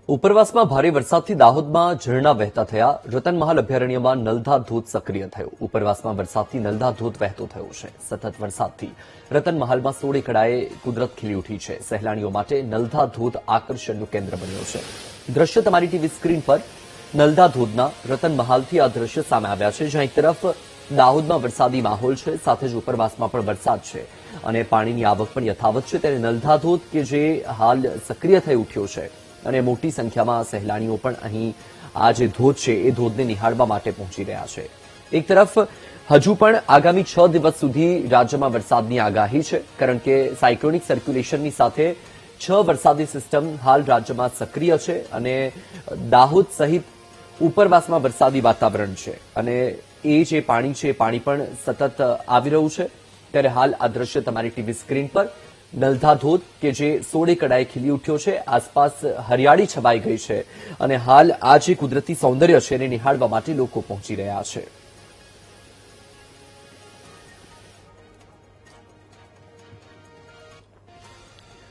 ઉપરવાસમાં ભારે વરસાદથી દાહોદમાં ઝરણા વહેતા થયા. રતનમહાલ અભયારણ્યમાં નલધા ધોધ સક્રિય થયો. ઉપરવાસમાં વરસાદથી નલધા ધોધ વહેતો થયો છે. સતત વરસાદથી રતનમહાલમાં સોળે કળાએ કુદરત ખીલી ઉઠી છે. સહેલાણીઓ માટે નલધા ધોધ આકર્ષણનું કેન્દ્ર બન્યો છે. દ્રશ્ય તમારી ટીવી સ્ક્રીન પર નલધા ધોધના રતનમહાલથી આ દ્રશ્ય સામે આવ્યા છે, જ્યાં એક તરફ દાહોદમાં વરસાદી માહોલ છે, સાથે જ ઉપરવાસમાં પણ વરસાદ છે અને પાણીની આવક પણ યથાવત છે. ત્યારે નલધા ધોધ કે જે હાલ સક્રિય થઈ ઉઠ્યો છે અને મોટી સંખ્યામાં સહેલાણીઓ પણ અહીં આ જે ધોધ છે એ ધોધને નિહાળવા માટે પહોંચી રહ્યા છે. એક તરફ હજુ પણ આગામી 6 દિવસ સુધી રાજ્યમાં વરસાદની આગાહી છે, કારણ કે સાયક્લોનિક સર્ક્યુલેશનની સાથે 6 વરસાદી સિસ્ટમ હાલ રાજ્યમાં સક્રિય છે અને દાહોદ સહિત ઉપરવાસમાં વરસાદી વાતાવરણ છે અને એ જે પાણી છે એ પાણી પણ સતત આવી રહ્યું છે. ત્યારે હાલ આ દ્રશ્ય તમારી ટીવી સ્ક્રીન પર નલધા ધોધ કે જે સોળે કળાએ ખીલી ઉઠ્યો છે. આસપાસ હરિયાળી છવાઈ ગઈ છે અને હાલ આ જે કુદરતી સૌંદર્ય છે એને નિહાળવા માટે લોકો પહોંચી રહ્યા છે.